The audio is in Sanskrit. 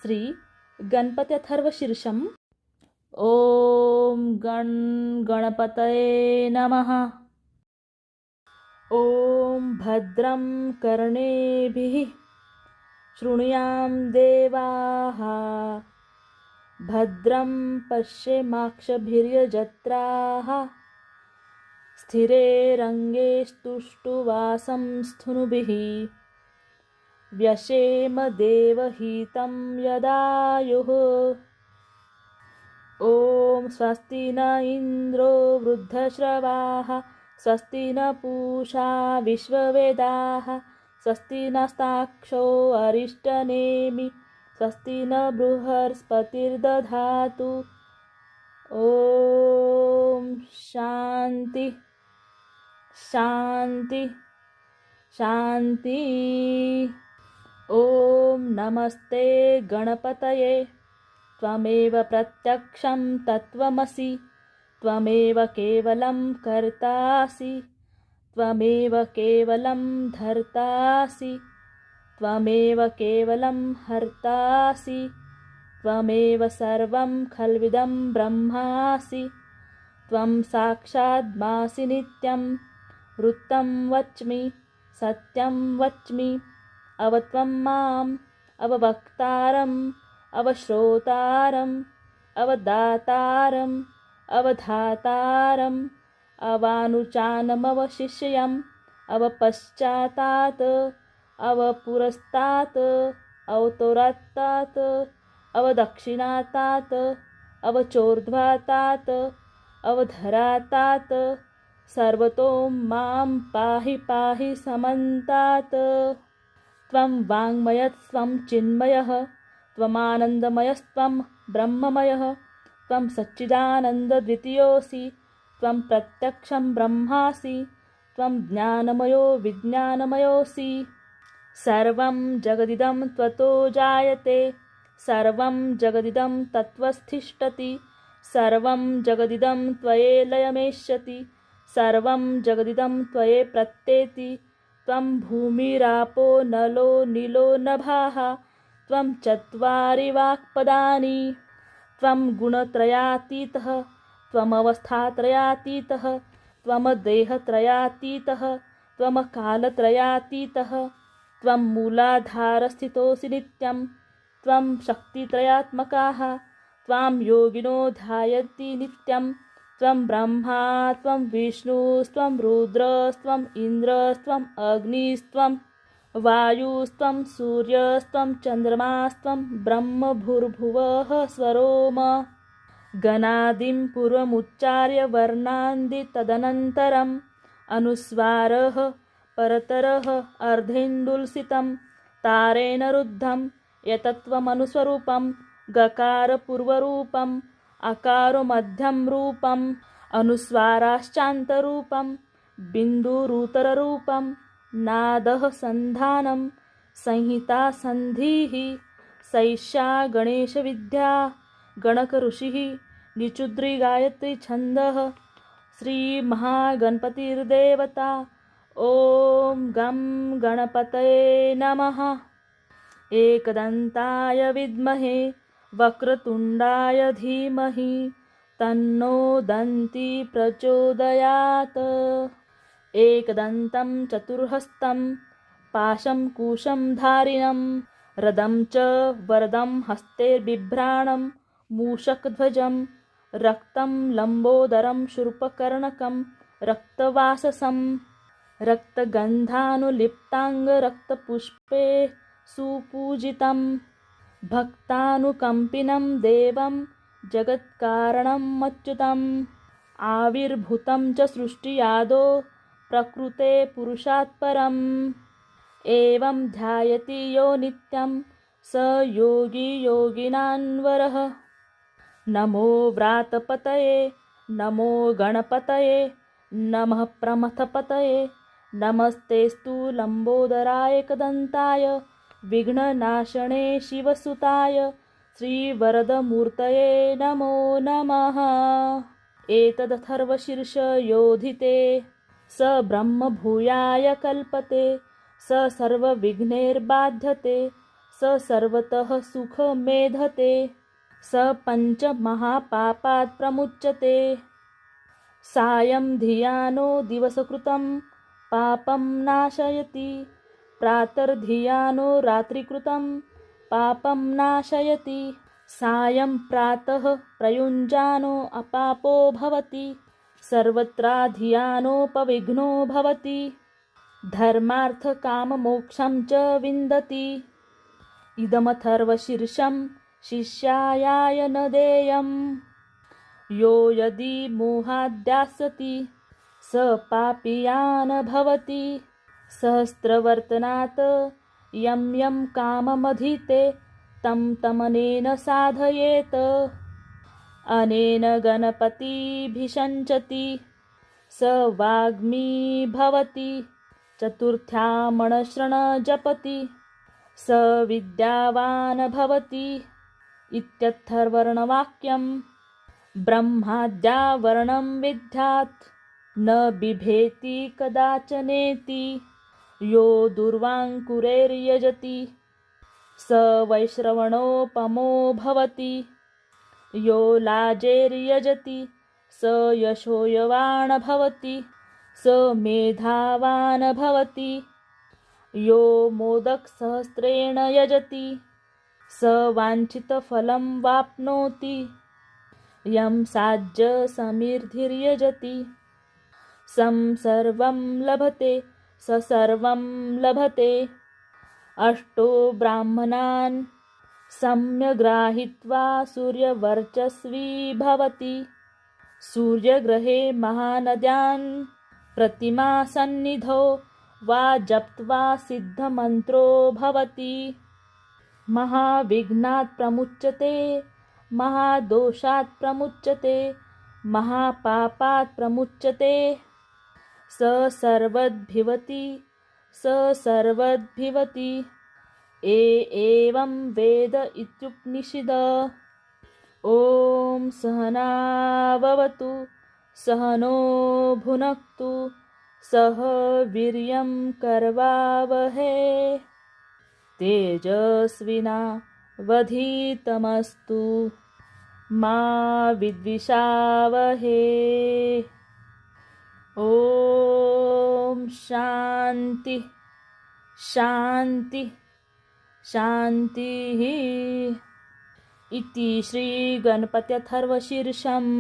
श्री गणपत्यथर्वशीर्षम्। ॐ गणपतये नमः। ॐ भद्रं कर्णेभिः शृणुयाम देवाः, भद्रं पश्येमाक्षभिर्यजत्राः, स्थिरैरङ्गैस्तुष्टुवासंस्थुनुभिः व्यशेम देवहितं यदायुः। ॐ स्वस्ति न इन्द्रो वृद्धश्रवाः, स्वस्ति न पूषा विश्ववेदाः, स्वस्ति नस्ताक्षो अरिष्टनेमि, स्वस्ति न बृहस्पतिर्दधातु। ॐ शान्ति शान्ति शान्ति। ॐ नमस्ते गणपतये, त्वमेव प्रत्यक्षं तत्त्वमसि, त्वमेव केवलं कर्तासि, त्वमेव केवलं धर्तासि, त्वमेव केवलं हर्तासि, त्वमेव सर्वं खल्विदं ब्रह्मासि, त्वं साक्षाद्मासि नित्यं, वृत्तं वच्मि सत्यं वच्मि, अवत्वं माम् अववक्तारम् अवश्रोतारम् अवदातारम् अवधातारम् अवानुचानमवशिष्यम् अवपश्चातात् अवपुरस्तात् अवतोरत्तात् अवदक्षिणातात् अवचोर्ध्वातात् अवधरातात् सर्वतो मां पाहि पाहि समन्तात्। त्वं वाङ्मयस्त्वं चिन्मयः, त्वमानन्दमयस्त्वं ब्रह्ममयः, त्वं सच्चिदानन्दद्वितीयोऽसि, त्वं प्रत्यक्षं ब्रह्मासि, त्वं ज्ञानमयो विज्ञानमयोऽसि। सर्वं जगदिदं त्वतो जायते, सर्वं जगदिदं तत्त्वस्थिष्ठति, सर्वं जगदिदं त्वये लयमेष्यति, सर्वं जगदिदं त्वये प्रत्येति। त्वं भूमिरापो नलो नीलो नभाः, त्वं चत्वारि वाक्पदानि, त्वं गुणत्रयातीतः, त्वमवस्थात्रयातीतः, त्वं देहत्रयातीतः, त्वं कालत्रयातीतः, त्वं मूलाधारस्थितोऽसि नित्यं, त्वं शक्तित्रयात्मकाः, त्वां योगिनो ध्यायन्ति नित्यं। त्वं ब्रह्मा त्वं विष्णुस्त्वं रुद्रस्त्वम् इन्द्रस्त्वम् अग्निस्त्वं वायुस्त्वं सूर्यस्त्वं चन्द्रमास्त्वं ब्रह्म भूर्भुवः स्वरोम। गणादिं पूर्वमुच्चार्य वर्णान्ति तदनन्तरम् अनुस्वारः परतरः अर्धेन्दुलसितं तारेण रुद्धं यतत्वमनुस्वरूपं गकारपूर्वरूपम् अकारो मध्यं रूपम् अनुस्वाराश्चान्तरूपं बिन्दुरुतररूपं नादः सन्धानं संहिता सन्धिः सैषा गणेशविद्या गणकऋषिः निचुद्री गायत्री छन्दः श्रीमहागणपतिर्देवता। ॐ गं गणपतये नमः। एकदन्ताय विद्महे वक्रतुण्डाय धीमहि तन्नो दन्ती प्रचोदयात्। एकदन्तं चतुर्हस्तं पाशं कुशं धारिणं रदं च वरदं हस्तैर्बिभ्राणं मूषकध्वजं रक्तं लम्बोदरं शूर्पकर्णकं रक्तवाससं रक्तगन्धानुलिप्ताङ्गरक्तपुष्पे सुपूजितं भक्तानुकम्पिनं देवं जगत्कारणम् अच्युतम् आविर्भूतं च सृष्टियादौ प्रकृते पुरुषात् परम् एवं ध्यायति यो नित्यं स योगी योगिनान्वरः। नमो व्रातपतये नमो गणपतये नमः प्रमथपतये नमस्तेस्तु लम्बोदराय एकदन्ताय विघ्ननाशने शिवसुताय श्रीवरदमूर्तये नमो नमः। एतदथर्वशीर्षयोधिते स ब्रह्मभूयाय कल्पते, स सर्वविघ्नैर्बाध्यते, स सर्वतः सुखमेधते स पञ्चमहापापात् प्रमुच्यते सायं धियानो दिवसकृतं पापं नाशयति प्रातर्धियानो रात्रिकृतं पापं नाशयति सायं प्रातः प्रयुञ्जानो अपापो भवति सर्वत्राधियानोपविघ्नो भवति धर्मार्थकाममोक्षं च विन्दति इदमथर्वशीर्षं शिष्यायाय न देयम् यो यदि मोहाद्यास्यति स पापीयान् भवति सहस्रवर्तनात् यं यं काममधीते तं तमनेन साधयेत् अनेन गणपतिभिषञ्चति स वाग्मी भवति चतुर्थ्यामणशृण जपति स विद्यावान् भवति इत्यथर्वणवाक्यं ब्रह्माद्या वर्णं विद्यात् न बिभेति कदाचनेति यो दुर्वाङ्कुरैर्यजति स वैश्रवणोपमो भवति यो लाजैर्यजति स यशोयवान् भवति स मेधावान् भवति यो मोदकसहस्रेण यजति स वाञ्छितफलं वाप्नोति यं साज्यसमिर्धिर्यजति सं सर्वं लभते स सर्वं लभते अष्टो ब्राह्मणान् सम्यग्राहीत्वा सूर्यवर्चस्वी भवति सूर्यग्रहे महानद्यान् प्रतिमासन्निधौ वा जप्त्वा सिद्धमन्त्रो भवति महाविघ्नात् प्रमुच्यते महादोषात् प्रमुच्यते महापापात् प्रमुच्यते स सर्वद्भिवति स सर्वद्भिवति एवं वेद इत्युपनिषद ॐ सहनाववतु सहनो भुनक्तु सह वीर्यं करवावहै तेजस्विनावधीतमस्तु मा विद्विषावहै ॐ शान्ति शान्ति शान्तिः इति श्रीगणपत्यथर्वशीर्षम्